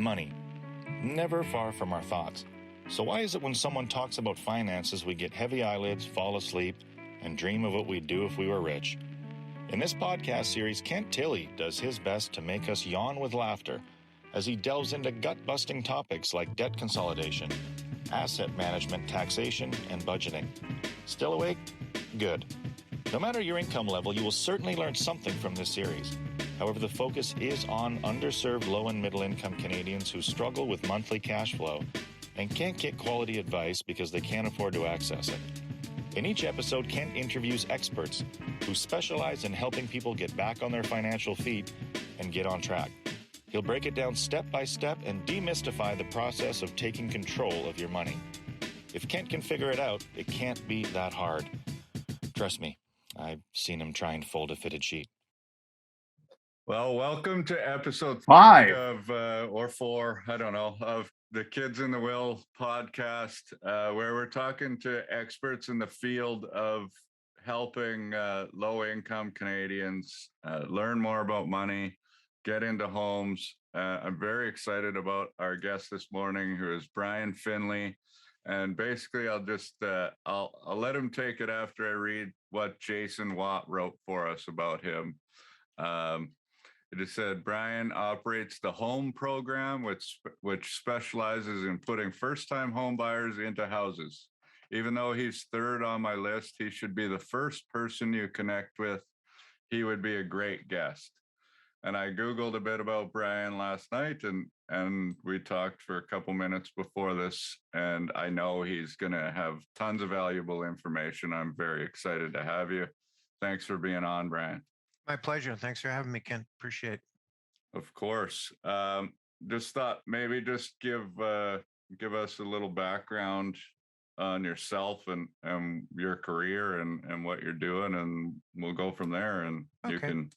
Money. Never far from our thoughts. So why is it when someone talks about finances, we get heavy eyelids, fall asleep, and dream of what we'd do if we were rich? In this podcast series, Kent Tilley does his best to make us yawn with laughter as he delves into gut-busting topics like debt consolidation, asset management, taxation, and budgeting. Still awake? Good. No matter your income level, you will certainly learn something from this series. However, the focus is on underserved low and middle income Canadians who struggle with monthly cash flow and can't get quality advice because they can't afford to access it. In each episode, Kent interviews experts who specialize in helping people get back on their financial feet and get on track. He'll break it down step by step and demystify the process of taking control of your money. If Kent can figure it out, it can't be that hard. Trust me, I've seen him try and fold a fitted sheet. Well, welcome to episode 5 of or 4, I don't know, of the Kids in the Will podcast, where we're talking to experts in the field of helping low-income Canadians learn more about money, get into homes. I'm very excited about our guest this morning, who is Brian Finley. And basically, I'll just I'll let him take it after I read what Jason Watt wrote for us about him. It just said, Brian operates the Home Program, which specializes in putting first-time home buyers into houses. Even though he's third on my list, he should be the first person you connect with. He would be a great guest. And I Googled a bit about Brian last night, and we talked for a couple minutes before this, and I know he's going to have tons of valuable information. I'm very excited to have you. Thanks for being on, Brian. My pleasure. Thanks for having me, Ken. Appreciate it. Of course. Just thought maybe just give us a little background on yourself and your career and what you're doing, and we'll go from there. And Okay. You can.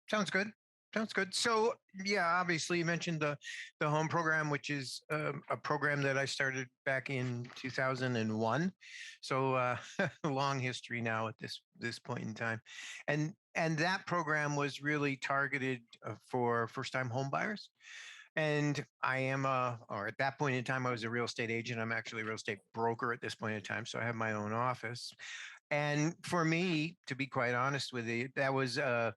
Sounds good. So, yeah, obviously you mentioned the Home Program, which is a program that I started back in 2001. So a long history now at this point in time. And that program was really targeted for first-time home buyers. And I am or at that point in time, I was a real estate agent. I'm actually a real estate broker at this point in time. So I have my own office. And for me, to be quite honest with you, that was a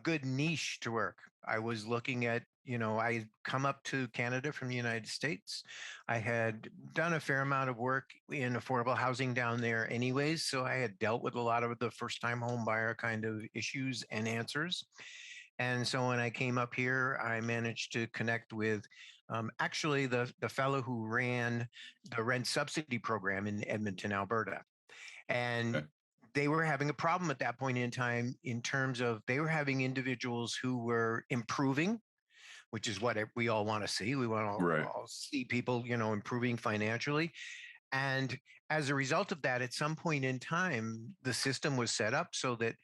good niche to work. I was looking at, I had come up to Canada from the United States. I had done a fair amount of work in affordable housing down there anyways. So I had dealt with a lot of the first-time home buyer kind of issues and answers. And so when I came up here, I managed to connect with actually the fellow who ran the rent subsidy program in Edmonton, Alberta. And Okay. They were having a problem at that point in time in terms of they were having individuals who were improving, which is what we all want to see. We want to Right. all see people, improving financially. And as a result of that, at some point in time, the system was set up so that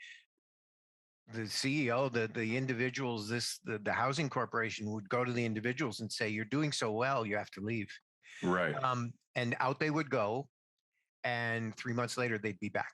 the CEO, the individuals, the housing corporation would go to the individuals and say, "You're doing so well, you have to leave." Right. And out they would go, and 3 months later they'd be back.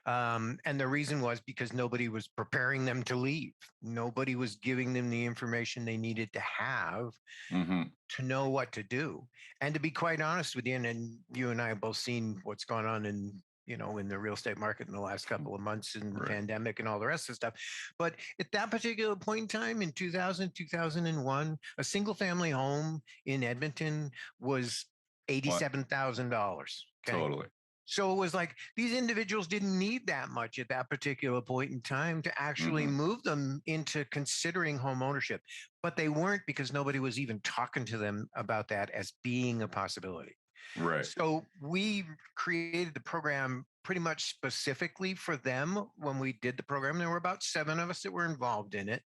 And the reason was because nobody was preparing them to leave. Nobody was giving them the information they needed to have Mm-hmm. to know what to do. And to be quite honest with you, and you and I have both seen what's gone on in the real estate market in the last couple of months and the Right. pandemic and all the rest of the stuff. But at that particular point in time in 2001, a single family home in Edmonton was $87,000. Okay. Totally. So it was like these individuals didn't need that much at that particular point in time to actually move them into considering home ownership. But they weren't, because nobody was even talking to them about that as being a possibility. Right. So we created the program pretty much specifically for them when we did the program. There were about 7 of us that were involved in it.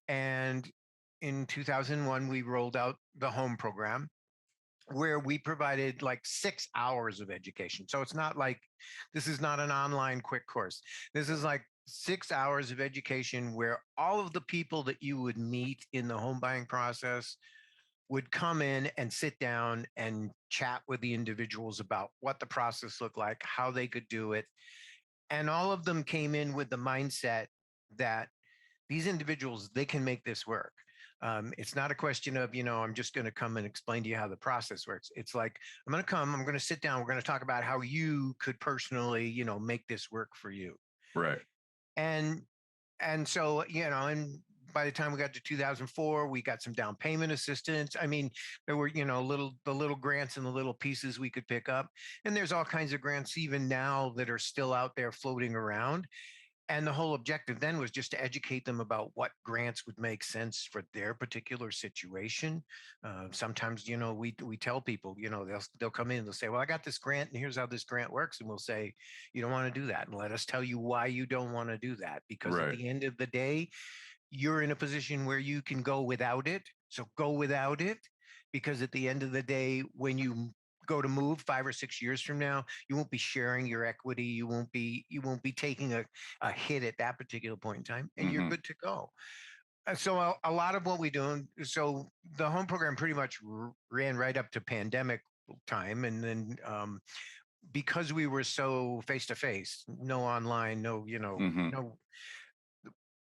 And in 2001, we rolled out the Home Program, where we provided like 6 hours of education. So it's not like, this is not an online quick course. This is like 6 hours of education where all of the people that you would meet in the home buying process would come in and sit down and chat with the individuals about what the process looked like, how they could do it. And all of them came in with the mindset that these individuals, they can make this work. It's not a question of, I'm just going to come and explain to you how the process works. It's like, I'm going to sit down. We're going to talk about how you could personally, make this work for you. Right. And, and so, and by the time we got to 2004, we got some down payment assistance. I mean, there were, the little grants and the little pieces we could pick up. And there's all kinds of grants even now that are still out there floating around. And the whole objective then was just to educate them about what grants would make sense for their particular situation. Sometimes, we tell people, they'll come in and they'll say, well, I got this grant and here's how this grant works. And we'll say, you don't want to do that. And let us tell you why you don't want to do that. Because at the end of the day, you're in a position where you can go without it. So go without it, because at the end of the day, when you go to move 5 or 6 years from now, you won't be sharing your equity. You won't be taking a hit at that particular point in time, and you're good to go. So a lot of what we do, so the home program pretty much ran right up to pandemic time. And then because we were so face to face, no online, no, no,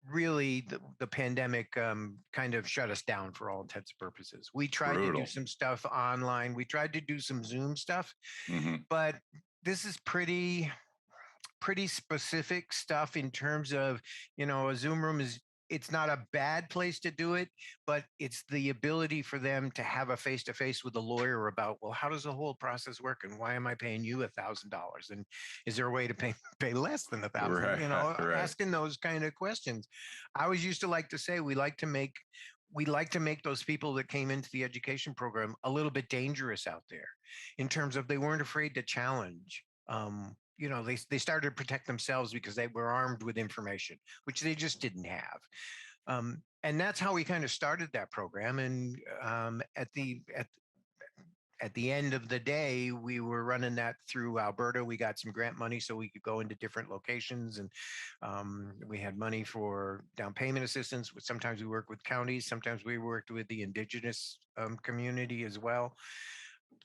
really the pandemic kind of shut us down for all intents and purposes. We tried to do some stuff online. We tried to do some Zoom stuff, but this is pretty specific stuff in terms of, a Zoom room it's not a bad place to do it, but it's the ability for them to have a face-to-face with a lawyer about, well, how does the whole process work? And why am I paying you $1,000? And is there a way to pay less than $1,000? Asking those kind of questions. I always used to like to say, we like to make those people that came into the education program a little bit dangerous out there, in terms of they weren't afraid to challenge. They started to protect themselves because they were armed with information, which they just didn't have. And that's how we kind of started that program. And at the end of the day, we were running that through Alberta. We got some grant money so we could go into different locations, and we had money for down payment assistance. Sometimes we worked with counties. Sometimes we worked with the Indigenous community as well,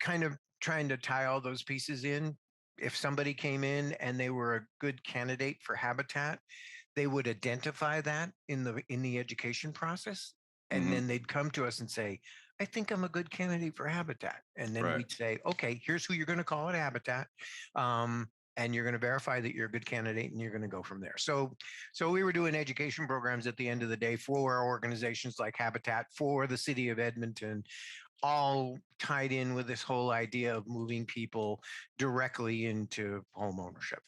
kind of trying to tie all those pieces in. If somebody came in and they were a good candidate for habitat, they would identify that in the education process. And then they'd come to us and say, I think I'm a good candidate for habitat. And then we'd say, okay, here's who you're going to call at habitat. And you're going to verify that you're a good candidate, and you're going to go from there. So we were doing education programs at the end of the day for organizations like Habitat, for the city of Edmonton, all tied in with this whole idea of moving people directly into home ownership.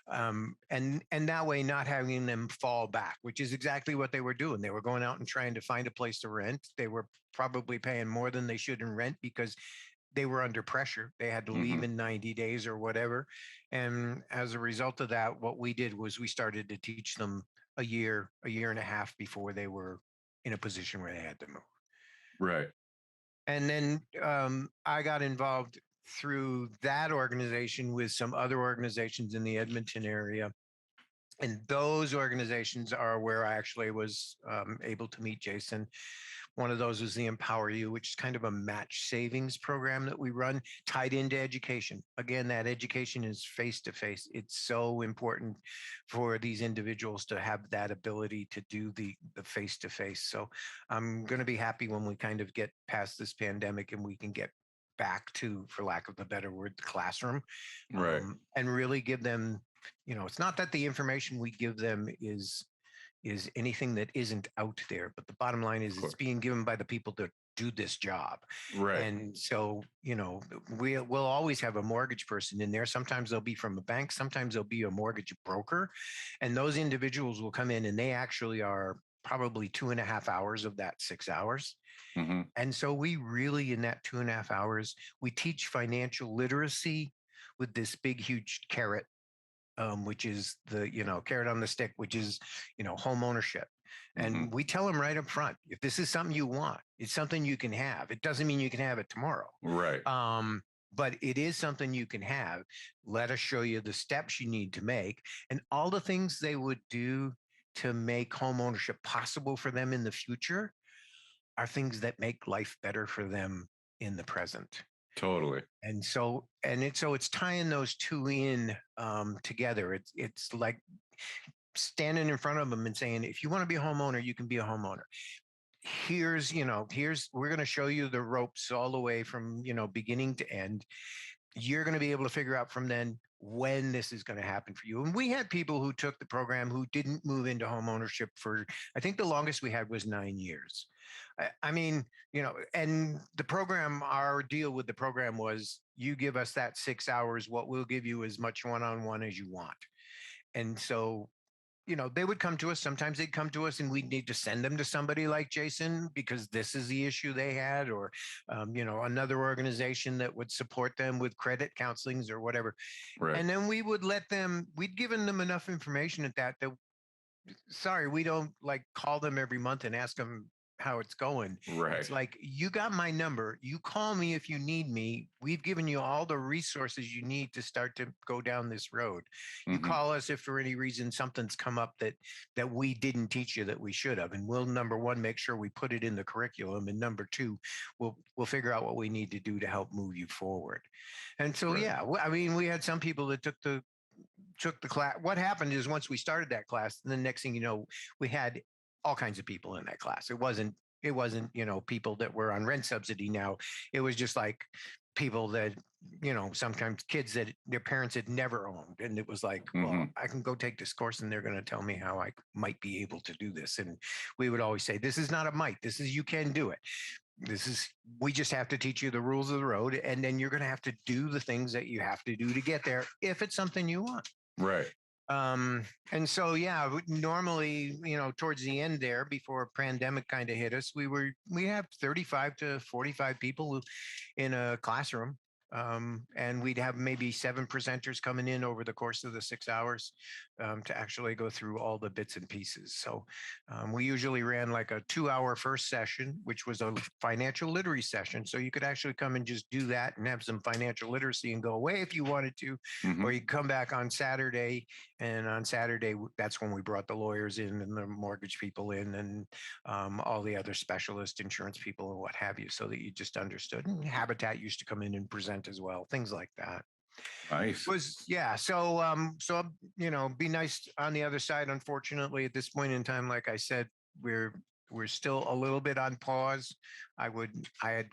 And that way not having them fall back, which is exactly what they were doing. They were going out and trying to find a place to rent. They were probably paying more than they should in rent because they were under pressure. They had to leave in 90 days or whatever. And as a result of that, what we did was we started to teach them a year and a half before they were in a position where they had to move. Right. And then I got involved through that organization with some other organizations in the Edmonton area. And those organizations are where I actually was able to meet Jason. One of those was the Empower You, which is kind of a match savings program that we run tied into education. Again, that education is face-to-face. It's so important for these individuals to have that ability to do the face-to-face. So I'm going to be happy when we kind of get past this pandemic and we can get back to, for lack of a better word, the classroom, and really give them, it's not that the information we give them is anything that isn't out there, but the bottom line is it's being given by the people that do this job. Right. And so, we'll always have a mortgage person in there. Sometimes they'll be from a bank. Sometimes they'll be a mortgage broker. And those individuals will come in and they actually are probably 2.5 hours of that 6 hours. And so we really, in that 2.5 hours, we teach financial literacy with this big, huge carrot, which is the, carrot on the stick, which is, home ownership. And we tell them right up front, if this is something you want, it's something you can have. It doesn't mean you can have it tomorrow. Right. But it is something you can have. Let us show you the steps you need to make and all the things they would do to make home ownership possible for them in the future are things that make life better for them in the present. Totally. And so it's tying those two in together. It's like standing in front of them and saying, if you want to be a homeowner, you can be a homeowner. here's we're going to show you the ropes all the way from, beginning to end. You're going to be able to figure out from then when this is going to happen for you. And we had people who took the program who didn't move into home ownership for, I think the longest we had was 9 years. I mean, and the program, our deal with the program was, you give us that 6 hours, what we'll give you as much one-on-one as you want. And so, they would come to us. Sometimes they'd come to us and we'd need to send them to somebody like Jason because this is the issue they had, or, another organization that would support them with credit counselings or whatever. Right. And then we'd given them enough information at that, sorry, we don't like call them every month and ask them how it's going. Right. It's like, you got my number. You call me if you need me. We've given you all the resources you need to start to go down this road. You call us if for any reason something's come up that we didn't teach you that we should have. And we'll, number one, make sure we put it in the curriculum. And number two, we'll figure out what we need to do to help move you forward. And so, Right. yeah, I mean, we had some people that took the class. What happened is, once we started that class, the next thing you know, we had all kinds of people in that class. It wasn't, people that were on rent subsidy now. It was just like people that, sometimes kids that their parents had never owned. And it was like, well, I can go take this course and they're going to tell me how I might be able to do this. And we would always say, this is not a might. This is, you can do it. We just have to teach you the rules of the road. And then you're going to have to do the things that you have to do to get there, if it's something you want. Right. And so, yeah, normally, towards the end there, before a pandemic kind of hit us, we have 35 to 45 people in a classroom. And we'd have maybe 7 presenters coming in over the course of the 6 hours to actually go through all the bits and pieces. So we usually ran like a 2-hour first session, which was a financial literacy session. So you could actually come and just do that and have some financial literacy and go away if you wanted to, or you come back on Saturday. And on Saturday, that's when we brought the lawyers in and the mortgage people in, and all the other specialist insurance people and what have you, so that you just understood. And Habitat used to come in and present as well, things like that. Nice. So be nice on the other side. Unfortunately, at this point in time, like I said, we're still a little bit on pause. I had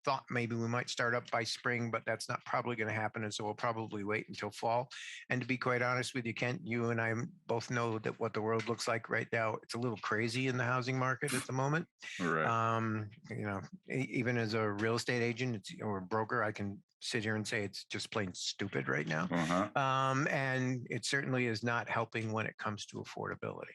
thought maybe we might start up by spring, but that's not probably going to happen. And so we'll probably wait until fall. And to be quite honest with you, Kent, you and I both know that what the world looks like right now, it's a little crazy in the housing market at the moment. Right. Even as a real estate agent or a broker, I can sit here and say it's just plain stupid right now. And it certainly is not helping when it comes to affordability.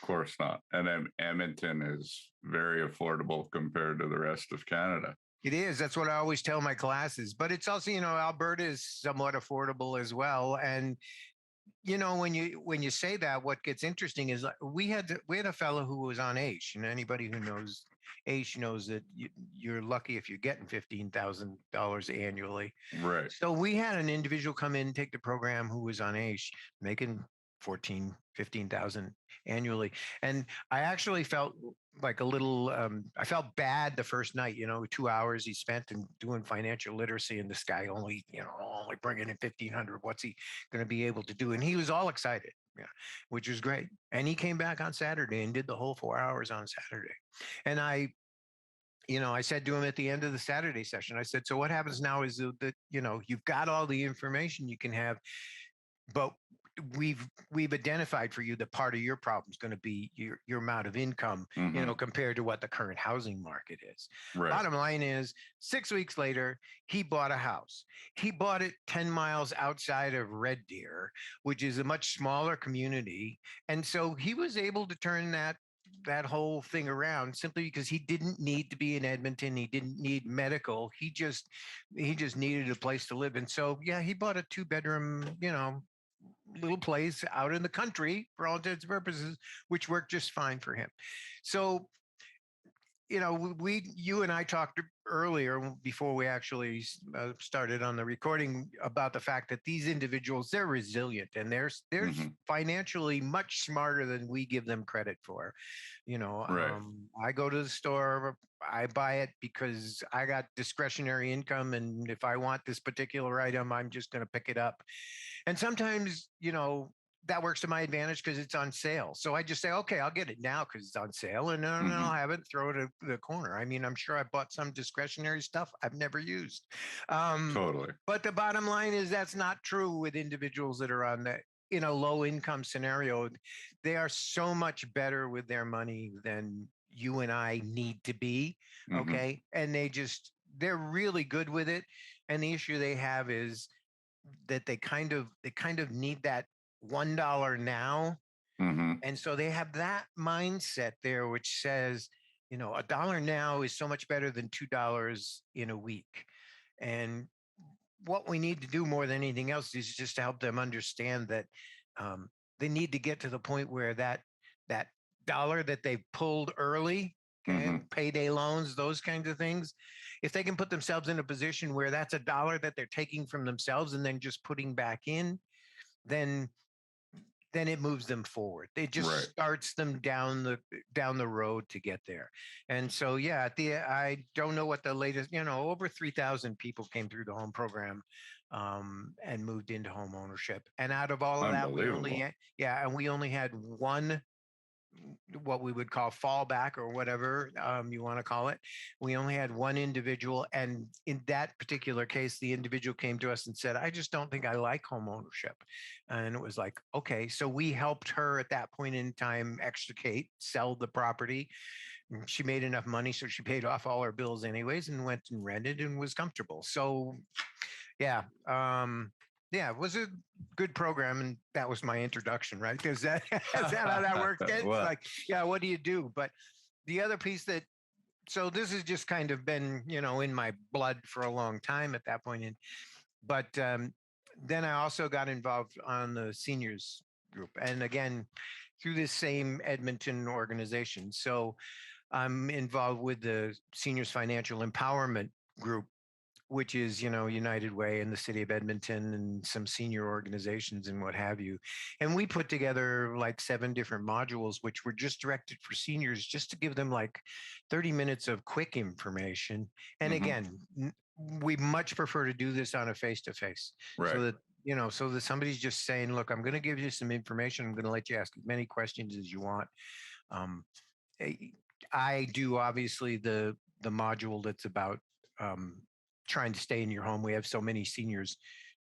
Of course not. And then Edmonton is very affordable compared to the rest of Canada. It is. That's what I always tell my classes. But it's also, Alberta is somewhat affordable as well. And when you say that, what gets interesting is we had a fellow who was on AISH, and anybody who knows AISH knows that you're lucky if you're getting $15,000 annually. Right. So we had an individual come in and take the program who was on AISH, making 14, 15,000 annually. And I actually felt like a little, I felt bad the first night, 2 hours he spent in doing financial literacy, and this guy only bringing in 1,500. What's he going to be able to do? And he was all excited, which was great. And he came back on Saturday and did the whole 4 hours on Saturday. And I said to him at the end of the Saturday session, I said, so what happens now is that, you've got all the information you can have, but we've identified for you that part of your problem is going to be your amount of income, compared to what the current housing market is. Right. Bottom line is, 6 weeks later, he bought a house. He bought it 10 miles outside of Red Deer, which is a much smaller community. And so he was able to turn that whole thing around simply because he didn't need to be in Edmonton. He didn't need medical. He just needed a place to live. And so, yeah, he bought a 2-bedroom, little place out in the country for all intents and purposes, which worked just fine for him. So, you and I talked earlier before we actually started on the recording about the fact that these individuals, they're resilient and they're financially much smarter than we give them credit for. Right. I go to the store, I buy it because I got discretionary income. And if I want this particular item, I'm just going to pick it up. And sometimes, that works to my advantage because it's on sale. So I just say, okay, I'll get it now because it's on sale, and then I'll have it, throw it at the corner. I mean, I'm sure I bought some discretionary stuff I've never used. Totally. But the bottom line is that's not true with individuals that are on the in a low income scenario. They are so much better with their money than you and I need to be. Okay. And they're really good with it. And the issue they have is that they kind of need that $1 now. And so they have that mindset there, which says, a dollar now is so much better than $2 in a week. And what we need to do more than anything else is just to help them understand that they need to get to the point where that dollar that they pulled early, payday loans, those kinds of things, if they can put themselves in a position where that's a dollar that they're taking from themselves and then just putting back in, then it moves them forward. It just starts them down the road to get there. And so, yeah, I don't know what the latest, over 3,000 people came through the home program and moved into home ownership. And out of all of that, we only had one, what we would call fallback or whatever you want to call it. We only had one individual. And in that particular case, the individual came to us and said, I just don't think I like home ownership. And it was like, okay, so we helped her at that point in time extricate, sell the property. She made enough money, so she paid off all her bills anyways and went and rented and was comfortable. So yeah. It was a good program, and that was my introduction, right? Is that how that works? It's like, yeah, what do you do? But the other piece so this has just kind of been, in my blood for a long time at that point. But then I also got involved on the seniors group, and again, through this same Edmonton organization. So I'm involved with the Seniors Financial Empowerment Group, which is, United Way in the city of Edmonton and some senior organizations and what have you. And we put together like 7 different modules, which were just directed for seniors, just to give them like 30 minutes of quick information. And again, we much prefer to do this on a face-to-face. So that, so that somebody's just saying, look, I'm going to give you some information. I'm going to let you ask as many questions as you want. I do obviously the module that's about, trying to stay in your home. We have so many seniors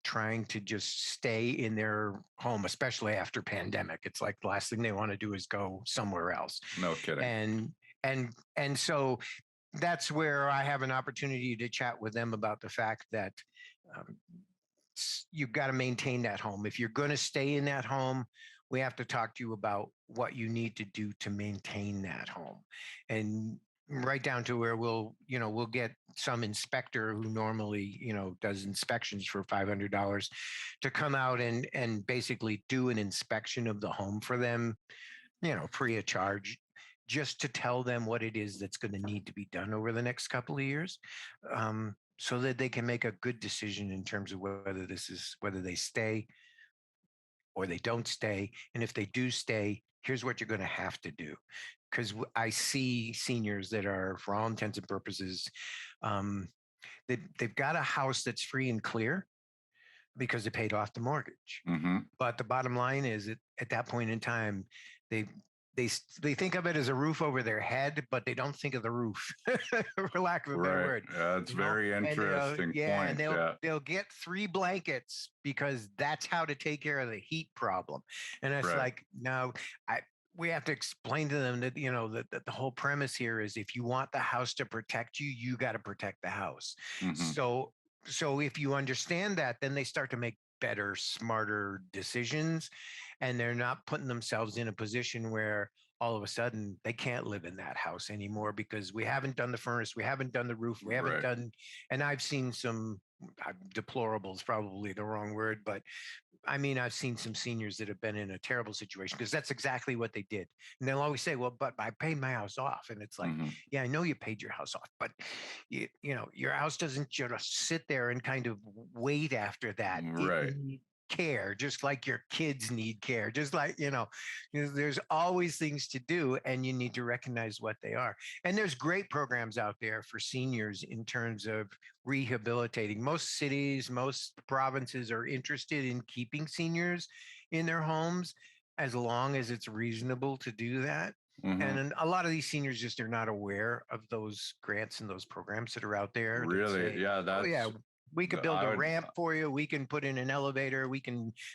trying to just stay in their home, especially after pandemic. It's like the last thing they want to do is go somewhere else. No kidding. And so that's where I have an opportunity to chat with them about the fact that you've got to maintain that home. If you're going to stay in that home, we have to talk to you about what you need to do to maintain that home. And right down to where we'll get some inspector who normally, does inspections for $500 to come out and basically do an inspection of the home for them, free of charge, just to tell them what it is that's going to need to be done over the next couple of years, so that they can make a good decision in terms of whether they stay or they don't stay. And if they do stay, here's what you're going to have to do. Because I see seniors that are, for all intents and purposes, they've got a house that's free and clear because they paid off the mortgage. But the bottom line is at that point in time, they think of it as a roof over their head, but they don't think of the roof, for lack of a better word. That's very interesting point. And they'll get 3 blankets because that's how to take care of the heat problem. And it's like, no, we have to explain to them that, that the whole premise here is if you want the house to protect you, you got to protect the house. So if you understand that, then they start to make better, smarter decisions, and they're not putting themselves in a position where all of a sudden they can't live in that house anymore because we haven't done the furnace, we haven't done the roof, we haven't done, and I've seen some deplorable is probably the wrong word, but I mean, I've seen some seniors that have been in a terrible situation because that's exactly what they did. And they'll always say, well, but I paid my house off. And it's like, yeah, I know you paid your house off, but your house doesn't just sit there and kind of wait after that. It needs care, just like your kids need care, just like, there's always things to do and you need to recognize what they are. And there's great programs out there for seniors in terms of rehabilitating. Most cities, most provinces are interested in keeping seniors in their homes, as long as it's reasonable to do that. Mhm. And then a lot of these seniors just are not aware of those grants and those programs that are out there that Really? say, Yeah, oh yeah, that's we could build I a would ramp for you. We can put in an elevator.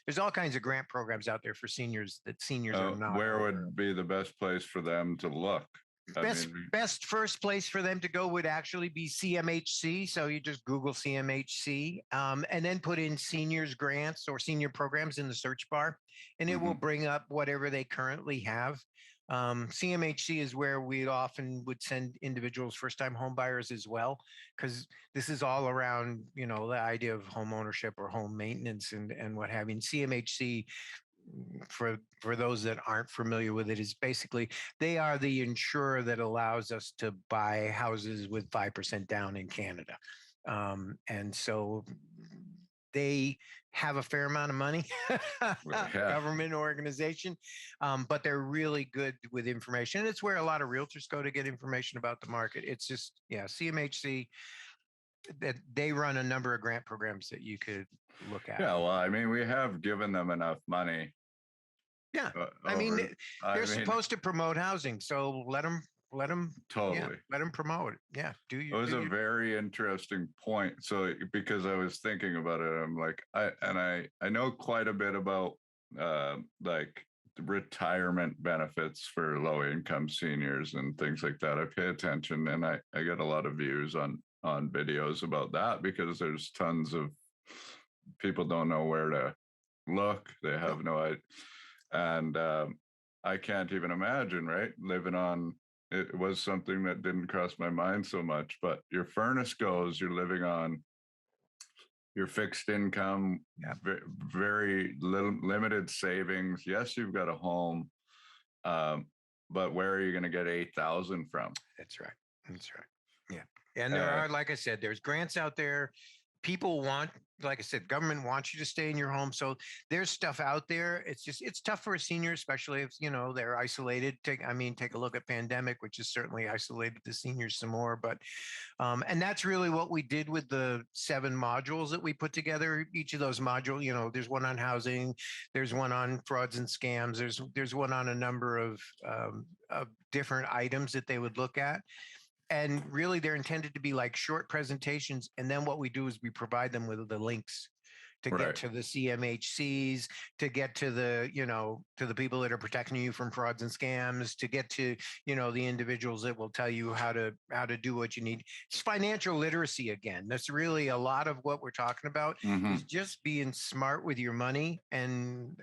There's all kinds of grant programs out there for seniors that seniors are not where aware of. would be the best place for them to look? I Best mean, best first place for them to go would actually be CMHC. So you just Google CMHC, and then put in seniors grants or senior programs in the search bar, and it will Mhm. bring up whatever they currently have. CMHC is where we often would send individuals, first-time home buyers as well, because this is all around, the idea of home ownership or home maintenance and what have you. And CMHC, for those that aren't familiar with it, is basically they are the insurer that allows us to buy houses with 5% down in Canada. And so they have a fair amount of money, Yeah. government organization, but they're really good with information. And it's where a lot of realtors go to get information about the market. It's just, yeah, CMHC, that they run a number of grant programs that you could look at. Yeah, well, I mean, we have given them enough money. Yeah. I Over, mean, they're supposed to promote housing, so let them, totally. let them promote it. Yeah. It was a very interesting point. So because I was thinking about it, I'm like, I know quite a bit about like retirement benefits for low income seniors and things like that. I pay attention, and I get a lot of views on videos about that, because there's tons of people don't know where to look. They have no idea. And I can't even imagine, right? Living on, it was something that didn't cross my mind so much, but your furnace goes, you're living on your fixed income, very little limited savings. Yes, you've got a home, but where are you going to get 8,000 from? That's right. That's right. Yeah. And there are, like I said, there's grants out there. People want, like I said, government wants you to stay in your home. So there's stuff out there. It's tough for a senior, especially if, they're isolated. Take a look at pandemic, which has certainly isolated the seniors some more. But, and that's really what we did with the 7 modules that we put together. Each of those modules, there's one on housing, there's one on frauds and scams. There's one on a number of different items that they would look at. And really, they're intended to be like short presentations. And then what we do is we provide them with the links to get to the CMHCs, to get to the, to the people that are protecting you from frauds and scams, to get to, the individuals that will tell you how to do what you need. It's financial literacy again. That's really a lot of what we're talking about, is just being smart with your money. And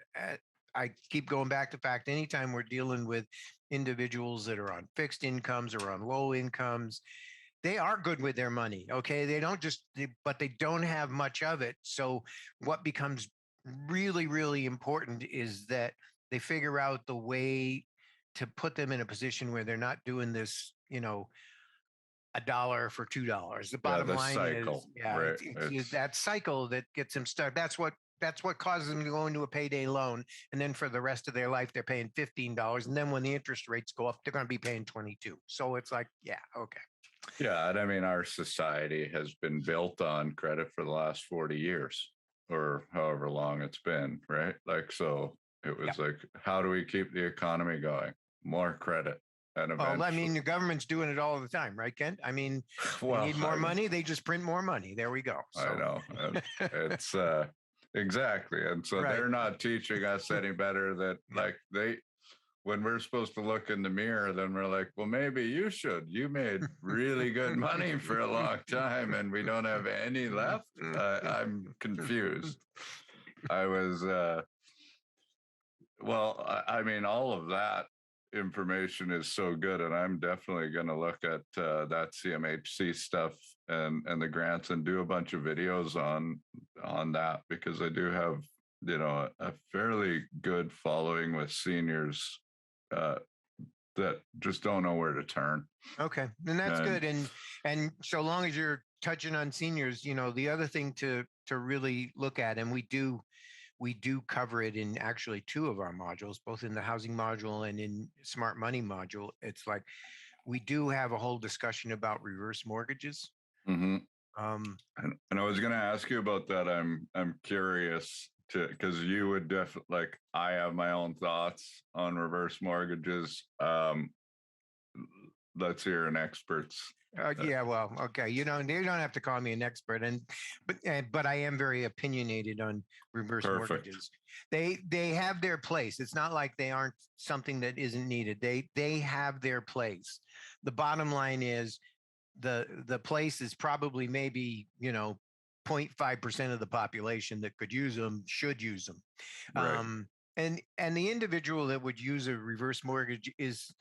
I keep going back to the fact, anytime we're dealing with individuals that are on fixed incomes or on low incomes, they are good with their money. Okay. They don't but they don't have much of it. So what becomes really, really important is that they figure out the way to put them in a position where they're not doing this, $1 for $2. The bottom line cycle, is, it's that cycle that gets them stuck. That's what causes them to go into a payday loan. And then for the rest of their life, they're paying $15. And then when the interest rates go up, they're going to be paying 22. So it's like, yeah, okay. Yeah. And I mean, our society has been built on credit for the last 40 years or however long it's been, right? Like, so it was like, how do we keep the economy going? More credit. And I mean, the government's doing it all the time, right, Kent? I mean, they need more money. They just print more money. There we go. So. I know. It's exactly. And so they're not teaching us any better that like when we're supposed to look in the mirror, then we're like, well, maybe you should. You made really good money for a long time and we don't have any left. I'm confused. I was, I mean, all of that information is so good, and I'm definitely going to look at that CMHC stuff and the grants and do a bunch of videos on that, because I do have a fairly good following with seniors that just don't know where to turn. Okay, and that's good. And so long as you're touching on seniors, the other thing to really look at, and we do cover it in actually 2 of our modules, both in the housing module and in smart money module. It's like, we do have a whole discussion about reverse mortgages. And I was going to ask you about that. I'm curious because you would definitely, like, I have my own thoughts on reverse mortgages. Let's hear an expert's. Yeah, well, okay. You don't have to call me an expert, but I am very opinionated on reverse Perfect. mortgages. They have their place. It's not like they aren't something that isn't needed. They have their place. The bottom line is the place is probably maybe 0.5% of the population that could use them, should use them. Right. And the individual that would use a reverse mortgage is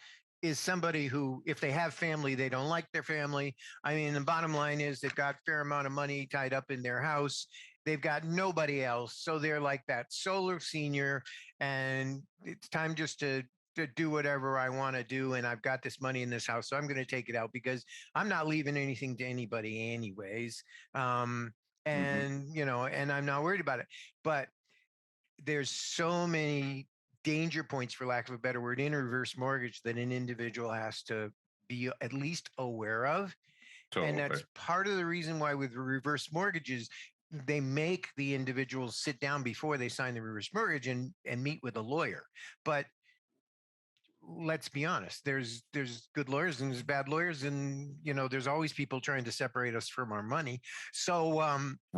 somebody who, if they have family, they don't like their family. I mean, the bottom line is they've got a fair amount of money tied up in their house. They've got nobody else. So they're like that solar senior, and it's time just to do whatever I want to do. And I've got this money in this house, so I'm going to take it out because I'm not leaving anything to anybody anyways. And, and I'm not worried about it. But there's so many danger points, for lack of a better word, in a reverse mortgage that an individual has to be at least aware of. Totally. And that's part of the reason why with reverse mortgages, they make the individuals sit down before they sign the reverse mortgage and meet with a lawyer. But let's be honest, there's good lawyers and there's bad lawyers, and there's always people trying to separate us from our money. So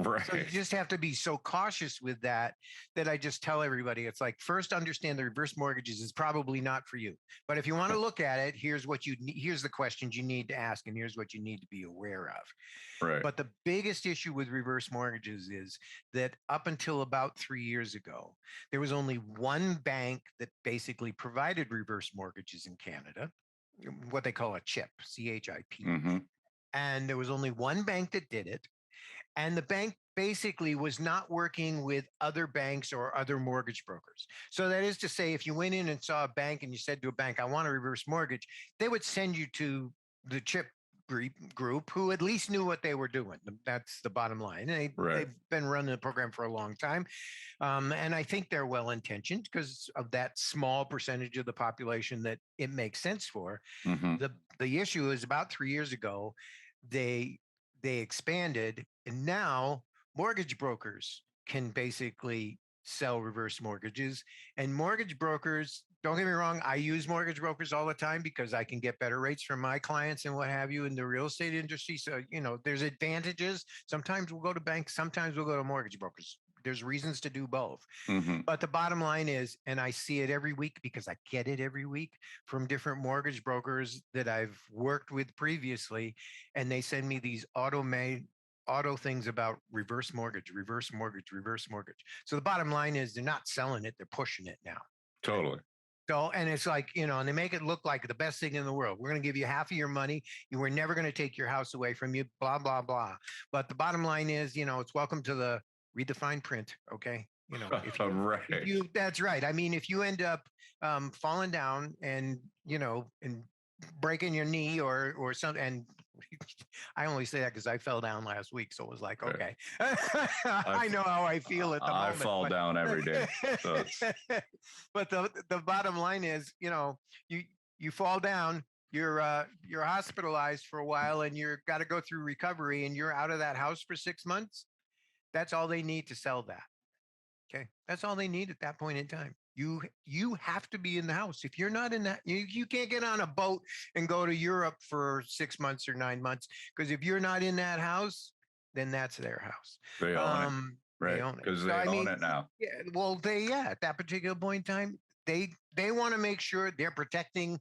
so you just have to be so cautious with that I just tell everybody, it's like, first understand the reverse mortgages is probably not for you, but if you want to look at it, here's the questions you need to ask, and here's what you need to be aware of. Right. But the biggest issue with reverse mortgages is that up until about 3 years ago, there was only one bank that basically provided reverse mortgages in Canada, what they call a CHIP, CHIP. Mm-hmm. And there was only one bank that did it. And the bank basically was not working with other banks or other mortgage brokers. So that is to say, if you went in and saw a bank and you said to a bank, I want a reverse mortgage, they would send you to the CHIP group who at least knew what they were doing. That's the bottom line. They've been running the program for a long time. And I think they're well-intentioned because of that small percentage of the population that it makes sense for. Mm-hmm. The issue is about 3 years ago, they expanded, and now mortgage brokers can basically sell reverse mortgages. And mortgage brokers, don't get me wrong, I use mortgage brokers all the time because I can get better rates from my clients and what have you in the real estate industry. So, there's advantages. Sometimes we'll go to banks, sometimes we'll go to mortgage brokers. There's reasons to do both. Mm-hmm. But the bottom line is, and I see it every week because I get it every week from different mortgage brokers that I've worked with previously, and they send me these auto things about reverse mortgage. So the bottom line is they're not selling it, they're pushing it now. Totally. So, and it's like, and they make it look like the best thing in the world. We're going to give you half of your money. You were never going to take your house away from you, blah, blah, blah. But the bottom line is, it's welcome to read the fine print. Okay. If you, that's right. I mean, if you end up falling down and, and breaking your knee or something, and I only say that because I fell down last week, so it was like, okay, I know how I feel at the moment. I fall down every day. So but the bottom line is, you fall down, you're hospitalized for a while, and you're got to go through recovery, and you're out of that house for 6 months. That's all they need to sell that. Okay, that's all they need at that point in time. You have to be in the house. If you're not in that, you can't get on a boat and go to Europe for 6 months or 9 months, because if you're not in that house, then that's their house. They own it, right? Because they own it now. Yeah, well, at that particular point in time, they want to make sure they're protecting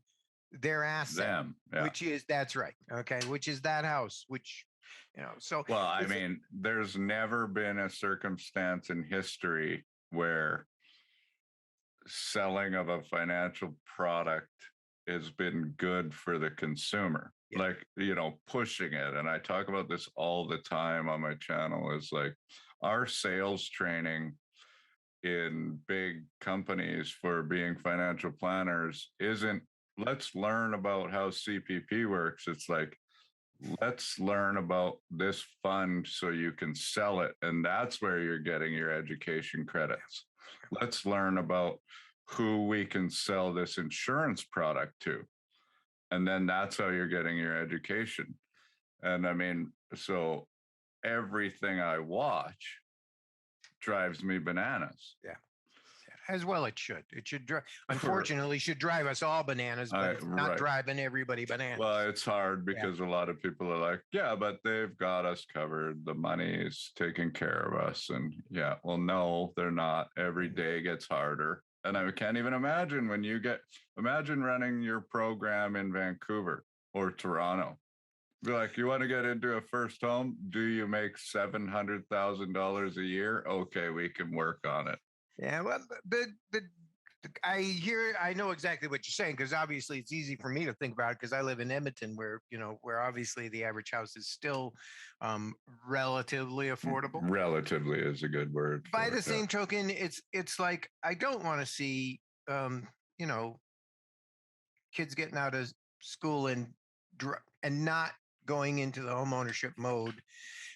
their asset, which is that's right. Okay, which is that house, which. So well, I mean, there's never been a circumstance in history where selling of a financial product has been good for the consumer. Yeah. Like, pushing it. And I talk about this all the time on my channel, is like our sales training in big companies for being financial planners isn't, let's learn about how CPP works. It's like, let's learn about this fund so you can sell it. And that's where you're getting your education credits. Let's learn about who we can sell this insurance product to. And then that's how you're getting your education. And I mean, so everything I watch drives me bananas. Yeah. As well, it should. It should drive. Unfortunately, should drive us all bananas, but it's not driving everybody bananas. Well, it's hard because a lot of people are like, yeah, but they've got us covered. The money's taking care of us. And yeah, well, no, they're not. Every day gets harder. And I can't even imagine imagine running your program in Vancouver or Toronto. Be like, you want to get into a first home? Do you make $700,000 a year? Okay, we can work on it. Yeah, well, I know exactly what you're saying, because obviously it's easy for me to think about it because I live in Edmonton, where obviously the average house is still relatively affordable. Relatively is a good word. By the same token, it's like I don't want to see kids getting out of school and not going into the homeownership mode,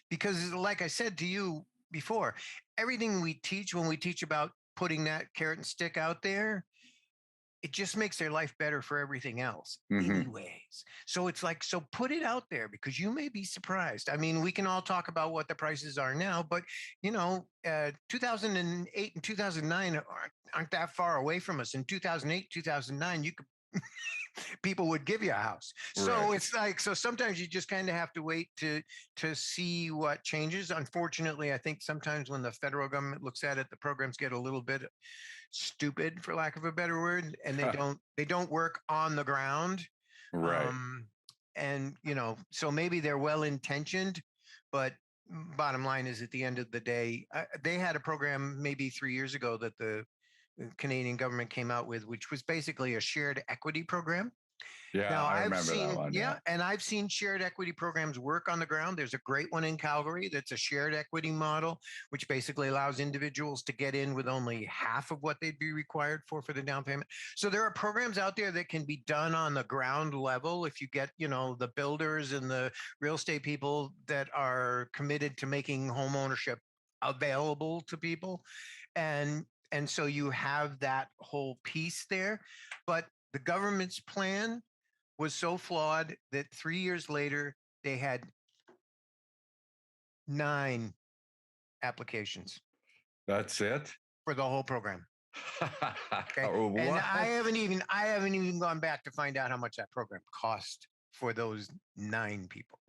because like I said to you before, everything we teach, when we teach about putting that carrot and stick out there, it just makes their life better for everything else anyways. So it's like, so put it out there, because you may be surprised. I mean, we can all talk about what the prices are now, but 2008 and 2009 aren't that far away from us. In 2008, 2009, you could people would give you a house. So it's like, so sometimes you just kind of have to wait to see what changes. Unfortunately, I think sometimes when the federal government looks at it, the programs get a little bit stupid, for lack of a better word, and they don't work on the ground. Right. And so maybe they're well intentioned, but bottom line is, at the end of the day, they had a program maybe 3 years ago that the Canadian government came out with, which was basically a shared equity program. Yeah, now, I remember that one. Yeah, and I've seen shared equity programs work on the ground. There's a great one in Calgary that's a shared equity model, which basically allows individuals to get in with only half of what they'd be required for the down payment. So there are programs out there that can be done on the ground level if you get, the builders and the real estate people that are committed to making home ownership available to people. And so you have that whole piece there. But the government's plan was so flawed that 3 years later, they had 9 applications. That's it? For the whole program. Okay. What? And I haven't even gone back to find out how much that program cost for those 9 people.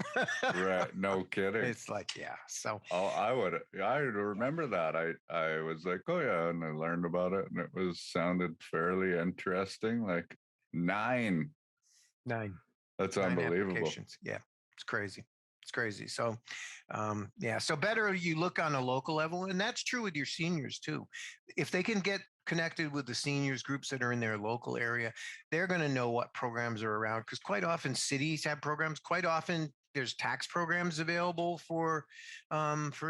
Right. No kidding. It's like, yeah. So I remember that. I was like, oh yeah, and I learned about it, and it sounded fairly interesting. Like 9. That's 9 unbelievable. Yeah, it's crazy. It's crazy. So, so better you look on a local level, and that's true with your seniors too. If they can get connected with the seniors groups that are in their local area, they're going to know what programs are around, because quite often cities have programs. Quite often there's tax programs available for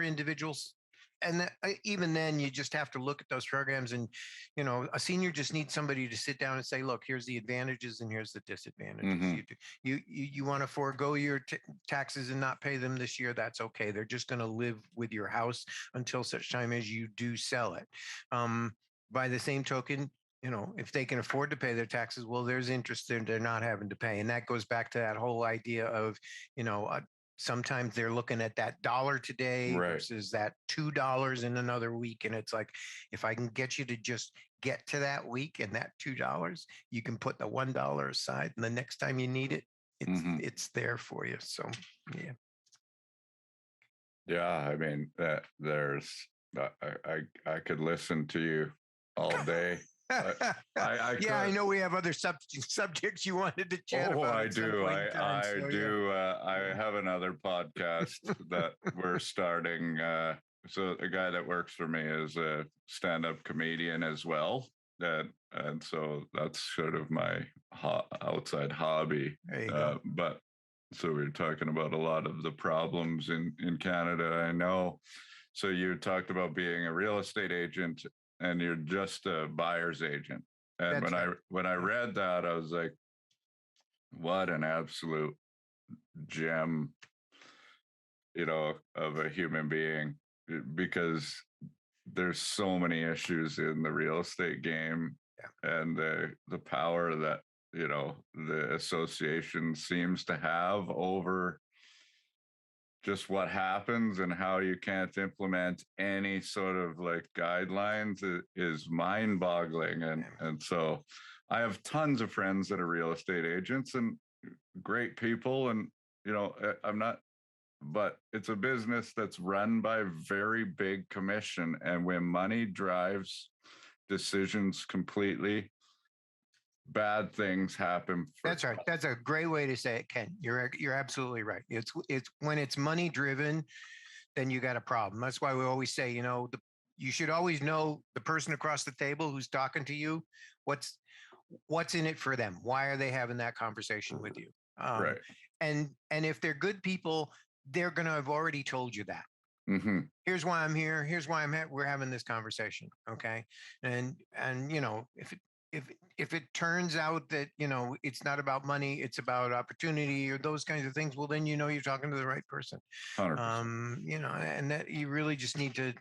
individuals. And even then, you just have to look at those programs, and a senior just needs somebody to sit down and say, look, here's the advantages and here's the disadvantages. You want to forego your taxes and not pay them this year, that's okay. They're just going to live with your house until such time as you do sell it. By the same token, if they can afford to pay their taxes, well, there's interest there they're not having to pay. And that goes back to that whole idea of, sometimes they're looking at that $1 today versus that $2 in another week. And it's like, if I can get you to just get to that week and that $2, you can put the $1 aside, and the next time you need it, it's there for you. So, yeah. Yeah. I mean, I could listen to you all day. I know we have other subjects you wanted to chat about. I do. I have another podcast that we're starting. So a guy that works for me is a stand-up comedian as well. And so that's sort of my outside hobby. But so we were talking about a lot of the problems in Canada. I know. So you talked about being a real estate agent, and you're just a buyer's agent. And when I read that, I was like, what an absolute gem, of a human being, because there's so many issues in the real estate game, and the power that, the association seems to have over just what happens and how you can't implement any sort of like guidelines is mind boggling. And so I have tons of friends that are real estate agents and great people. And, I'm not, but it's a business that's run by very big commission. And when money drives decisions completely, bad things happen. That's right. That's a great way to say it, Ken. You're absolutely right. It's when it's money driven, then you got a problem. That's why we always say, you should always know the person across the table who's talking to you, what's in it for them. Why are they having that conversation with you? Right. And if they're good people, they're going to have already told you that. Mm-hmm. Here's why I'm here. Here's why we're having this conversation. Okay. And if it turns out that, it's not about money, it's about opportunity or those kinds of things, well, then, you're talking to the right person. 100%. And that you really just need to,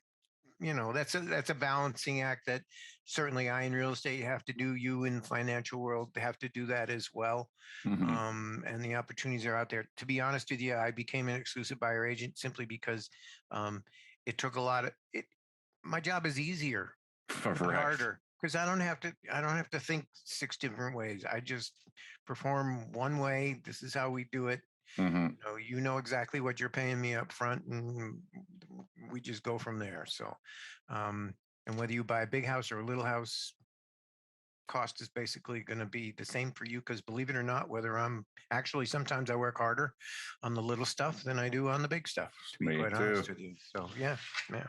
that's a balancing act that certainly I in real estate have to do. You in the financial world have to do that as well. Mm-hmm. And the opportunities are out there. To be honest with you, I became an exclusive buyer agent simply because it took a lot of it. My job is easier, not harder, because I don't have to think 6 different ways. I just perform one way. This is how we do it. Mm-hmm. You know exactly what you're paying me up front, and we just go from there. So, and whether you buy a big house or a little house, cost is basically going to be the same for you. Because believe it or not, whether sometimes I work harder on the little stuff than I do on the big stuff, to be quite honest with you. So yeah.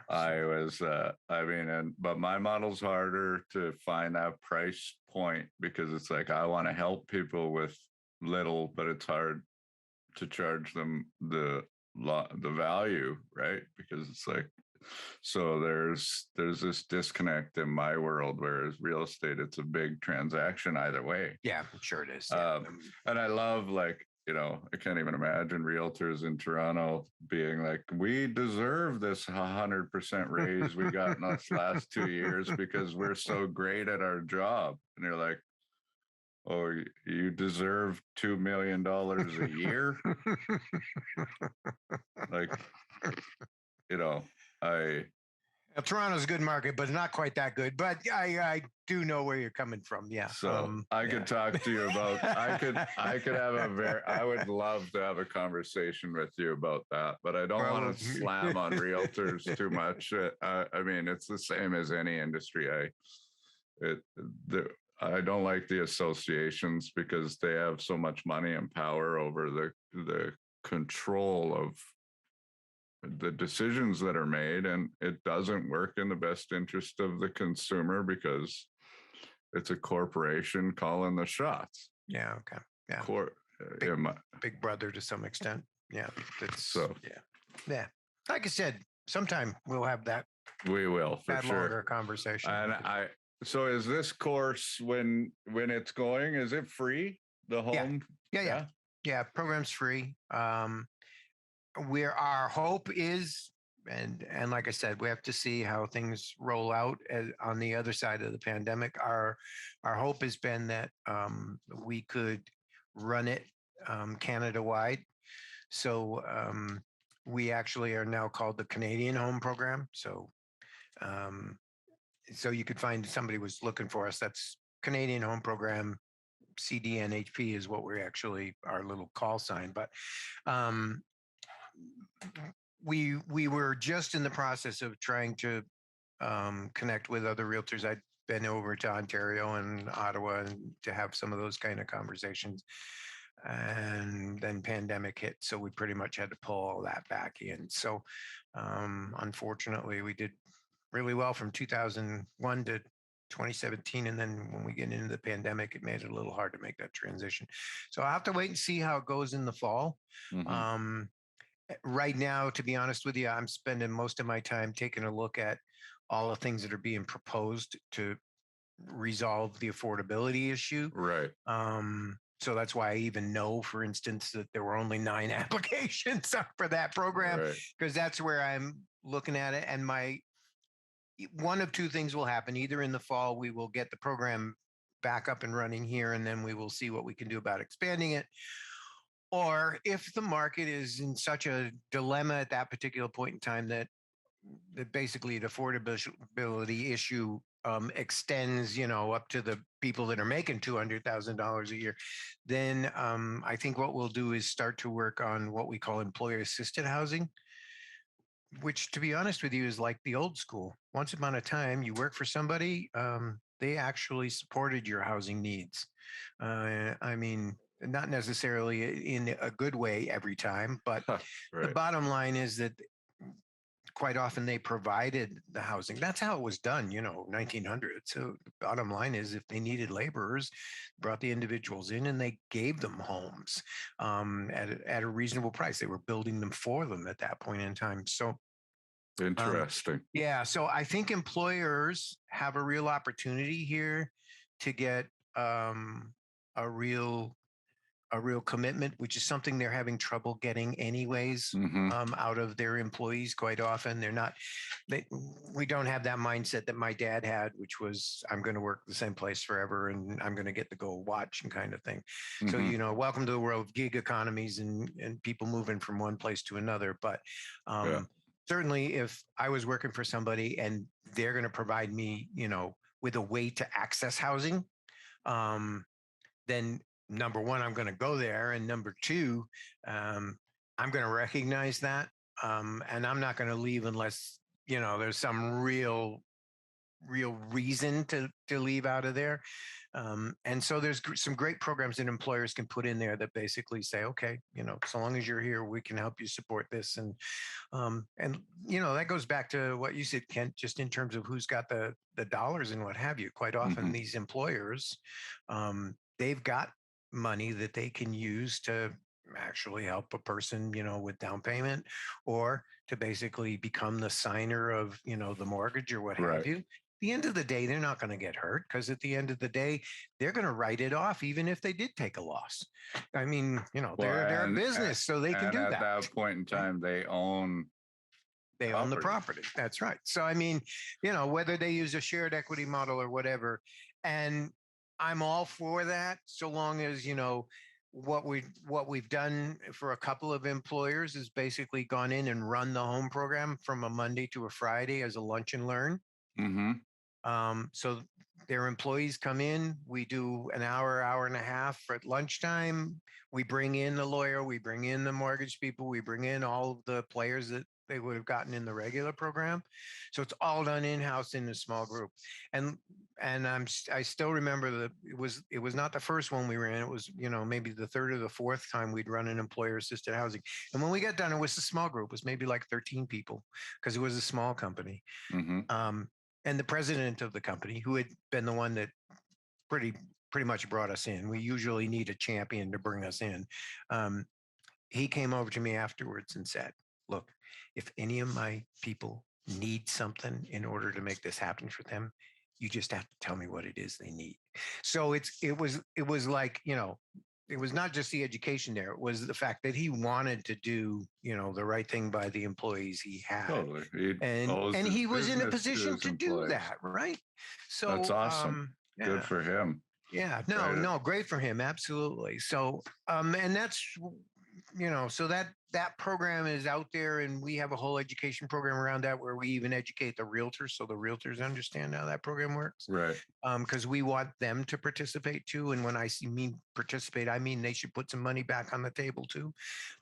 I was, but my model's harder to find that price point because it's like, I want to help people with little, but it's hard to charge them the value, right? Because it's like, so there's this disconnect in my world, whereas real estate, it's a big transaction either way. Yeah, I'm sure it is. And I love, like, I can't even imagine realtors in Toronto being like, we deserve this 100% raise we got in this last 2 years because we're so great at our job. And you're like, oh, you deserve $2 million a year? Like, Toronto's a good market, but not quite that good. But I do know where you're coming from. Yeah. So could talk to you about. I would love to have a conversation with you about that, but I don't want to slam on realtors too much. I mean, it's the same as any industry. I don't like the associations because they have so much money and power over the control of the decisions that are made, and it doesn't work in the best interest of the consumer because it's a corporation calling the shots. Yeah. Okay. Yeah. Big brother to some extent. Yeah. Yeah. Like I said, sometime we'll have that. We will, for sure. Longer conversation. And so is this course, when it's going, is it free? The home? Yeah. Program's free. Where our hope is, and like I said, we have to see how things roll out on the other side of the pandemic. Our hope has been that we could run it Canada-wide. So we actually are now called the Canadian Home Program. So you could find, somebody was looking for us. That's Canadian Home Program. CDNHP is what we're actually, our little call sign. But we were just in the process of trying to connect with other realtors. I'd been over to Ontario and Ottawa and to have some of those kind of conversations. And then pandemic hit. So we pretty much had to pull all that back in. So unfortunately, we did really well from 2001 to 2017. And then when we get into the pandemic, it made it a little hard to make that transition. So I'll have to wait and see how it goes in the fall. Mm-hmm. Right now, to be honest with you, I'm spending most of my time taking a look at all the things that are being proposed to resolve the affordability issue. Right. So that's why I even know, for instance, that there were only 9 applications for that program, because that's where I'm looking at it. And one of 2 things will happen. Either in the fall, we will get the program back up and running here, and then we will see what we can do about expanding it. Or if the market is in such a dilemma at that particular point in time that basically an affordability issue extends, up to the people that are making $200,000 a year, then I think what we'll do is start to work on what we call employer assisted housing, which, to be honest with you, is like the old school. Once upon a time, you work for somebody, they actually supported your housing needs. I mean, not necessarily in a good way every time, but the Right. bottom line is that quite often they provided the housing. That's how it was done, 1900. So the bottom line is, if they needed laborers, brought the individuals in and they gave them homes at a reasonable price. They were building them for them at that point in time. So Interesting. yeah, so I think employers have a real opportunity here to get a real commitment, which is something they're having trouble getting anyways, Mm-hmm. out of their employees. Quite often, we don't have that mindset that my dad had, which was, I'm going to work the same place forever and I'm going to get the gold watch and kind of thing. So, Mm-hmm. welcome to the world of gig economies and people moving from one place to another. But Yeah. certainly if I was working for somebody and they're going to provide me, with a way to access housing, then number one, I'm going to go there. And number two, I'm going to recognize that. And I'm not going to leave unless, there's some real reason to leave out of there. And so there's some great programs that employers can put in there that basically say, okay, so long as you're here, we can help you support this. And that goes back to what you said, Kent, just in terms of who's got the dollars and what have you. Quite often Mm-hmm. these employers, they've got money that they can use to actually help a person, with down payment, or to basically become the signer of, the mortgage or what Right. have you. The end of the day, they're not going to get hurt, because at the end of the day, they're going to write it off, even if they did take a loss. I mean, they're a business, so they can do at that. that point in time, they own The property. That's right. So, I mean, whether they use a shared equity model or whatever, and I'm all for that, so long as, what we've done for a couple of employers is basically gone in and run the home program from a Monday to a Friday as a lunch and learn. Mm-hmm. So their employees come in, we do an hour and a half at lunchtime. We bring in the lawyer, we bring in the mortgage people, we bring in all of the players that they would have gotten in the regular program. So it's all done in-house in a small group. And I still remember that it was not the first one we ran. It was, maybe the third or the fourth time we'd run an employer assisted housing. And when we got done, it was a small group. It was maybe like 13 people, because it was a small company. Mm-hmm. And the president of the company, who had been the one that pretty much brought us in, we usually need a champion to bring us in. He came over to me afterwards and said, look, if any of my people need something in order to make this happen for them, you just have to tell me what it is they need. So it was like, it was not just the education there. It was the fact that he wanted to do, the right thing by the employees he had. Totally. And he was in a position to do that, right? So that's awesome. Yeah. Good for him. Yeah, no, great for him. Absolutely. So, and that's, so that program is out there, and we have a whole education program around that, where we even educate the realtors, so the realtors understand how that program works. Right. Because we want them to participate too. And when I mean participate, I mean they should put some money back on the table too.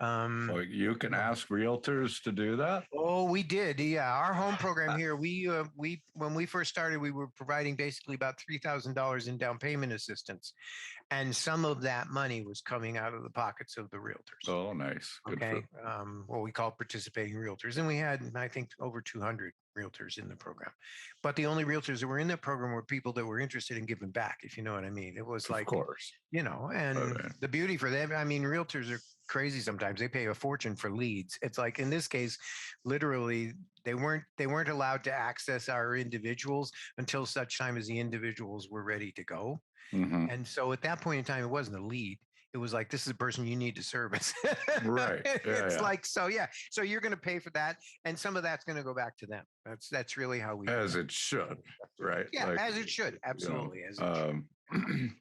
So you can ask realtors to do that? Oh, we did. Yeah, our home program here, we when we first started, we were providing basically about $3,000 in down payment assistance, and some of that money was coming out of the pockets of the realtors. Oh, nice. Good. Okay, what we call participating realtors, and we had, I think, over 200 realtors in the program. But the only realtors that were in that program were people that were interested in giving back, if you know what I mean. It was like, of course, and the beauty for them, I mean, realtors are crazy sometimes. They pay a fortune for leads. It's like, in this case, literally, they weren't allowed to access our individuals until such time as the individuals were ready to go. Mm-hmm. And so at that point in time, it wasn't a lead. It was like, this is a person you need to service. Right. It's like, so you're going to pay for that, and some of that's going to go back to them. That's really how we, as it should, right? Yeah, as it should. Absolutely. As it should.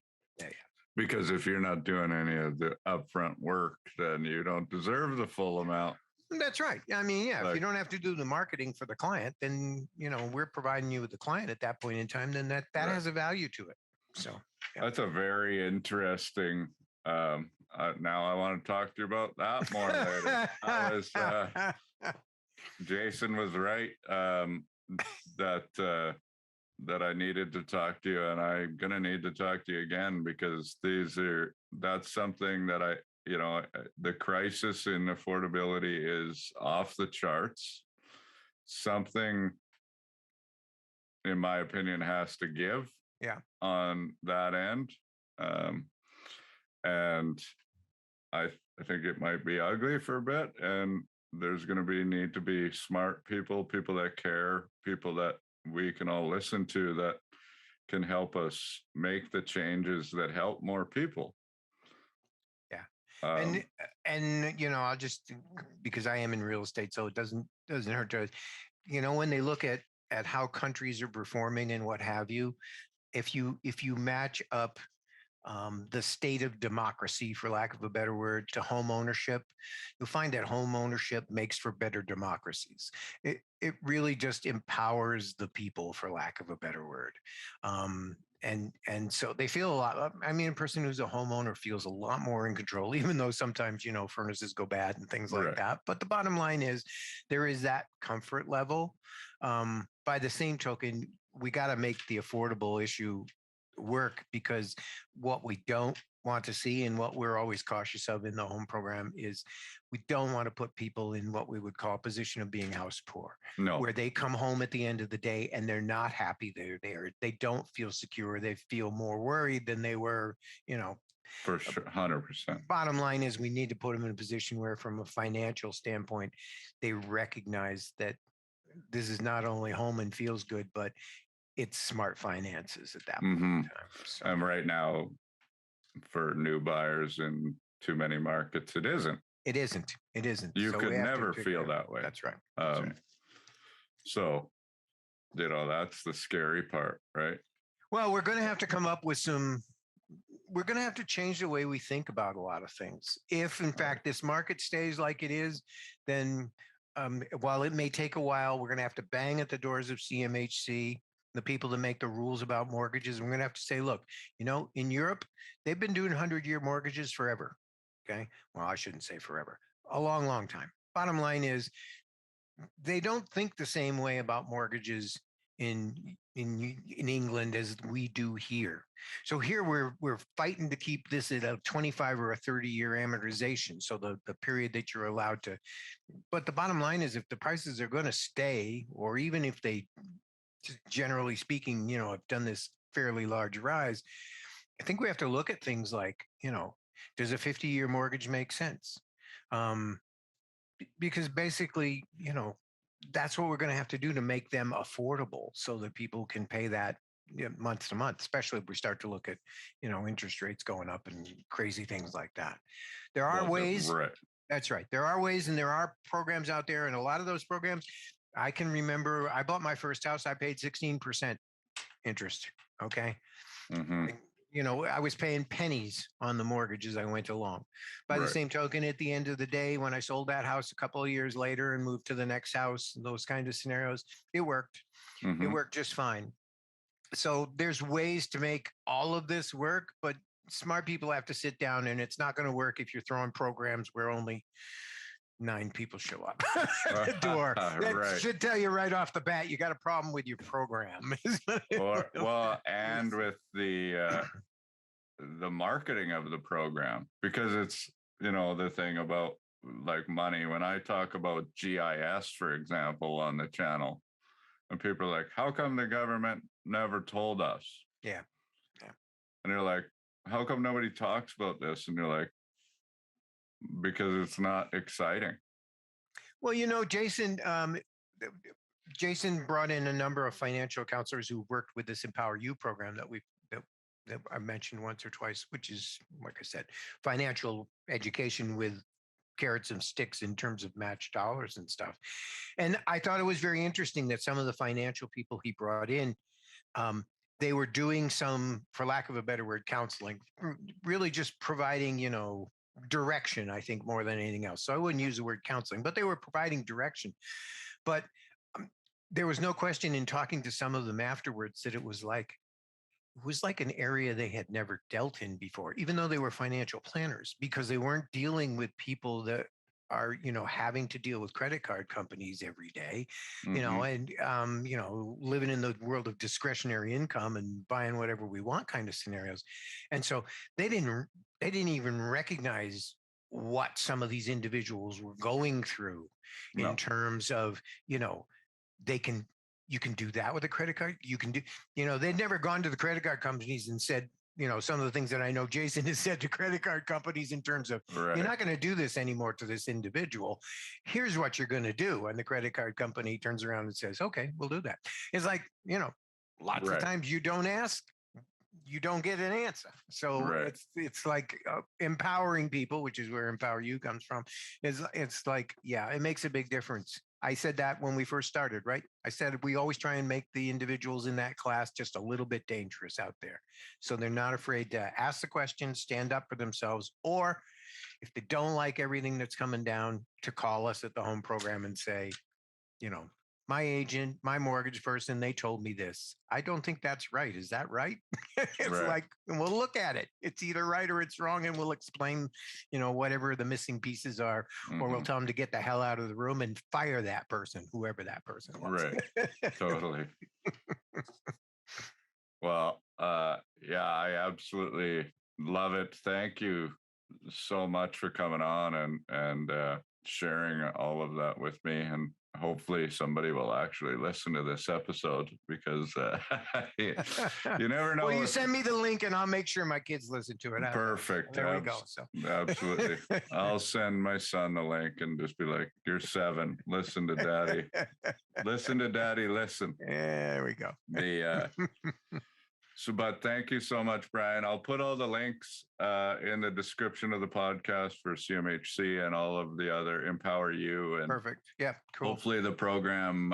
Yeah. Because if you're not doing any of the upfront work, then you don't deserve the full amount. That's right. I mean, yeah, if Like- you don't have to do the marketing for the client, then, we're providing you with the client at that point in time, then that Right. has a value to it. So, yeah. That's a very interesting. Now I want to talk to you about that more later. Jason was right, that I needed to talk to you, and I'm gonna need to talk to you again, because that's something that the crisis in affordability is off the charts. Something, in my opinion, has to give. Yeah. On that end, and I think it might be ugly for a bit, and there's going to need to be smart people that care, people that we can all listen to, that can help us make the changes that help more people. Yeah. Um, and I'll just, because I am in real estate, so it doesn't hurt to, when they look at how countries are performing and what have you, if you match up the state of democracy, for lack of a better word, to home ownership, you'll find that home ownership makes for better democracies. It really just empowers the people, for lack of a better word. And so they feel a lot. I mean, a person who's a homeowner feels a lot more in control, even though sometimes, furnaces go bad and things like Right. that. But the bottom line is there is that comfort level. By the same token, we got to make the affordable issue work, because what we don't want to see, and what we're always cautious of in the home program, is we don't want to put people in what we would call a position of being house poor, No. where they come home at the end of the day and they're not happy they're there. They don't feel secure. They feel more worried than they were, For sure, 100%. Bottom line is we need to put them in a position where, from a financial standpoint, they recognize that this is not only home and feels good, but it's smart finances at that point in time. So. Right now, for new buyers in too many markets, it isn't. It isn't. You So could we have to never figure feel it out. that way. That's right. So, that's the scary part, right? Well, we're going to have to come up with we're going to have to change the way we think about a lot of things. If, in fact, this market stays like it is, then while it may take a while, we're going to have to bang at the doors of CMHC, the people that make the rules about mortgages. We're going to have to say, look, in Europe, they've been doing 100-year mortgages forever. Okay. Well, I shouldn't say forever, a long, long time. Bottom line is, they don't think the same way about mortgages in England as we do here. So here we're fighting to keep this at a 25 or a 30-year amortization. So the period that you're allowed to, but the bottom line is, if the prices are going to stay, or even if they, generally speaking, have done this fairly large rise, I think we have to look at things like, does a 50-year mortgage make sense? Because basically, that's what we're going to have to do to make them affordable, so that people can pay that month to month, especially if we start to look at, interest rates going up and crazy things like that. There are ways. Right. That's right. There are ways, and there are programs out there. And a lot of those programs, I can remember, I bought my first house, I paid 16% interest. Okay. Mm-hmm. I was paying pennies on the mortgage as I went along. By the same token, at the end of the day, when I sold that house a couple of years later and moved to the next house, those kind of scenarios, it worked. Mm-hmm. It worked just fine. So there's ways to make all of this work, but smart people have to sit down, and it's not going to work if you're throwing programs where only 9 people show up at the door. That should tell you right off the bat, you got a problem with your program. And with the marketing of the program, because it's, the thing about, like, money. When I talk about GIS, for example, on the channel, and people are like, how come the government never told us? Yeah. And they're like, how come nobody talks about this? And you're like, because it's not exciting. Well, Jason brought in a number of financial counselors who worked with this Empower You program that I mentioned once or twice, which is, like I said, financial education with carrots and sticks in terms of matched dollars and stuff. And I thought it was very interesting that some of the financial people he brought in they were doing some, for lack of a better word, counseling, really just providing, direction, I think, more than anything else. So I wouldn't use the word counseling, but they were providing direction. But there was no question in talking to some of them afterwards that it was like an area they had never dealt in before, even though they were financial planners, because they weren't dealing with people that are, having to deal with credit card companies every day, and, living in the world of discretionary income and buying whatever we want kind of scenarios. And so they didn't even recognize what some of these individuals were going through in terms of, you can do that with a credit card. You can do, they'd never gone to the credit card companies and said, some of the things that I know Jason has said to credit card companies in terms of, Right. You're not going to do this anymore to this individual. Here's what you're going to do. And the credit card company turns around and says, okay, we'll do that. It's like, lots Right. of times you don't ask, you don't get an answer. So Right. it's like empowering people, which is where Empower You comes from. It's like, yeah, it makes a big difference. I said that when we first started, right? I said we always try and make the individuals in that class just a little bit dangerous out there. So they're not afraid to ask the questions, stand up for themselves, or if they don't like everything that's coming down, to call us at the home program and say, my agent, my mortgage person, they told me this. I don't think that's right. Is that right? It's Right. like, and we'll look at it. It's either right or it's wrong. And we'll explain, whatever the missing pieces are, or we'll tell them to get the hell out of the room and fire that person, whoever that person was. Right. Totally. Well, yeah, I absolutely love it. Thank you so much for coming on and sharing all of that with me. And hopefully somebody will actually listen to this episode, because you never know. Well, you send me the link and I'll make sure my kids listen to it. Perfect. There we go. So. Absolutely. I'll send my son the link and just be like, you're 7. Listen to daddy. Listen to daddy. Listen. There we go. But thank you so much, Brian. I'll put all the links in the description of the podcast for CMHC and all of the other Empower You. And perfect. Yeah, cool. Hopefully the program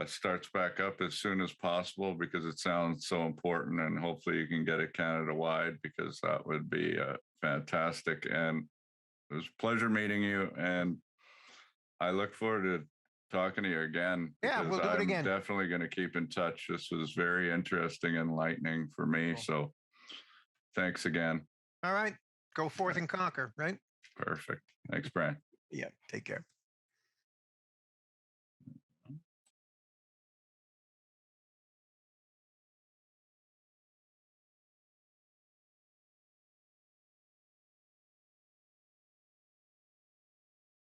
starts back up as soon as possible, because it sounds so important, and hopefully you can get it Canada-wide, because that would be fantastic. And it was a pleasure meeting you, and I look forward to talking to you again. Yeah, we'll do it again. I'm definitely going to keep in touch. This was very interesting and enlightening for me. Cool. So thanks again. All right. Go forth and conquer, right? Perfect. Thanks, Brian. Yeah. Take care.